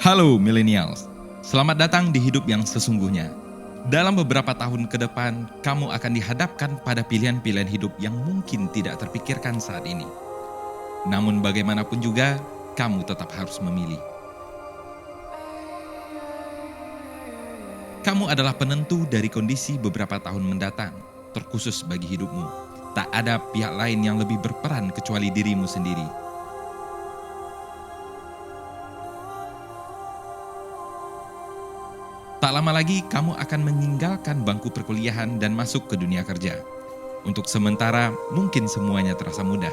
Halo millennials, selamat datang di hidup yang sesungguhnya. Dalam beberapa tahun ke depan, kamu akan dihadapkan pada pilihan-pilihan hidup yang mungkin tidak terpikirkan saat ini. Namun bagaimanapun juga, kamu tetap harus memilih. Kamu adalah penentu dari kondisi beberapa tahun mendatang, terkhusus bagi hidupmu. Tak ada pihak lain yang lebih berperan kecuali dirimu sendiri. Tak lama lagi, kamu akan meninggalkan bangku perkuliahan dan masuk ke dunia kerja. Untuk sementara, mungkin semuanya terasa mudah.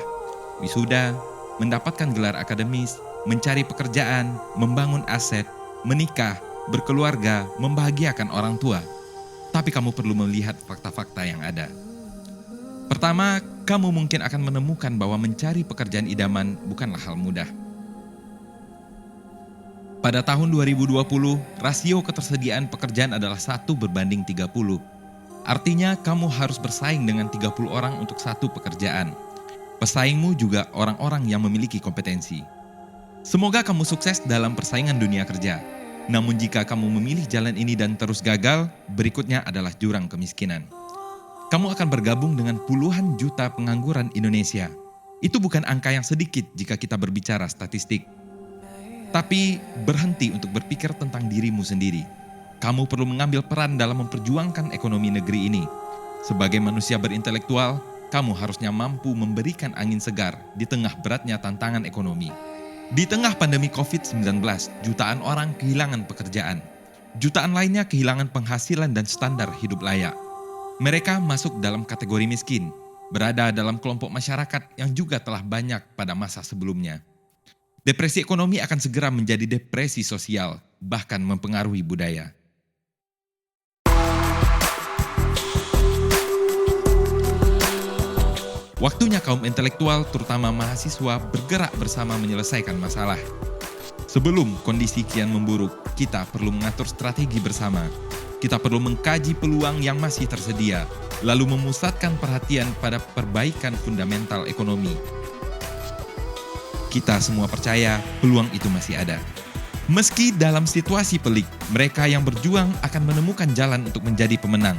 Wisuda, mendapatkan gelar akademis, mencari pekerjaan, membangun aset, menikah, berkeluarga, membahagiakan orang tua. Tapi kamu perlu melihat fakta-fakta yang ada. Pertama, kamu mungkin akan menemukan bahwa mencari pekerjaan idaman bukanlah hal mudah. Pada tahun 2020, rasio ketersediaan pekerjaan adalah 1:30. Artinya kamu harus bersaing dengan 30 orang untuk satu pekerjaan. Pesaingmu juga orang-orang yang memiliki kompetensi. Semoga kamu sukses dalam persaingan dunia kerja. Namun jika kamu memilih jalan ini dan terus gagal, berikutnya adalah jurang kemiskinan. Kamu akan bergabung dengan puluhan juta pengangguran Indonesia. Itu bukan angka yang sedikit jika kita berbicara statistik. Tapi berhenti untuk berpikir tentang dirimu sendiri. Kamu perlu mengambil peran dalam memperjuangkan ekonomi negeri ini. Sebagai manusia berintelektual, kamu harusnya mampu memberikan angin segar di tengah beratnya tantangan ekonomi. Di tengah pandemi COVID-19, jutaan orang kehilangan pekerjaan. Jutaan lainnya kehilangan penghasilan dan standar hidup layak. Mereka masuk dalam kategori miskin, berada dalam kelompok masyarakat yang juga telah banyak pada masa sebelumnya. Depresi ekonomi akan segera menjadi depresi sosial, bahkan mempengaruhi budaya. Waktunya kaum intelektual, terutama mahasiswa, bergerak bersama menyelesaikan masalah. Sebelum kondisi kian memburuk, kita perlu mengatur strategi bersama. Kita perlu mengkaji peluang yang masih tersedia, lalu memusatkan perhatian pada perbaikan fundamental ekonomi. Kita semua percaya peluang itu masih ada. Meski dalam situasi pelik, mereka yang berjuang akan menemukan jalan untuk menjadi pemenang.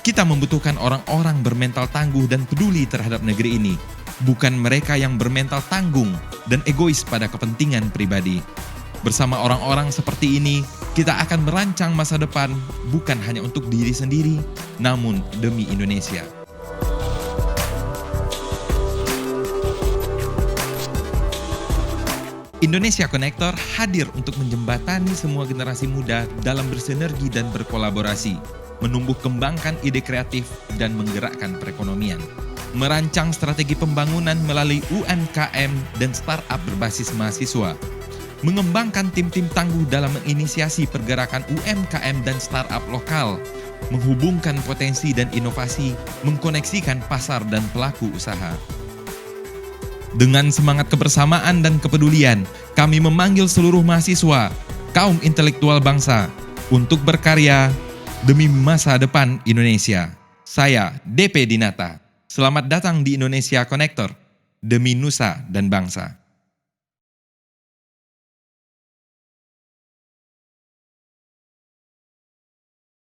Kita membutuhkan orang-orang bermental tangguh dan peduli terhadap negeri ini, bukan mereka yang bermental tanggung dan egois pada kepentingan pribadi. Bersama orang-orang seperti ini, kita akan merancang masa depan bukan hanya untuk diri sendiri, namun demi Indonesia. Indonesia Connector hadir untuk menjembatani semua generasi muda dalam bersinergi dan berkolaborasi, menumbuh kembangkan ide kreatif dan menggerakkan perekonomian. Merancang strategi pembangunan melalui UMKM dan startup berbasis mahasiswa. Mengembangkan tim-tim tangguh dalam menginisiasi pergerakan UMKM dan startup lokal, menghubungkan potensi dan inovasi, mengkoneksikan pasar dan pelaku usaha. Dengan semangat kebersamaan dan kepedulian, kami memanggil seluruh mahasiswa, kaum intelektual bangsa, untuk berkarya demi masa depan Indonesia. Saya, DP Dinata. Selamat datang di Indonesia Connector, demi nusa dan bangsa.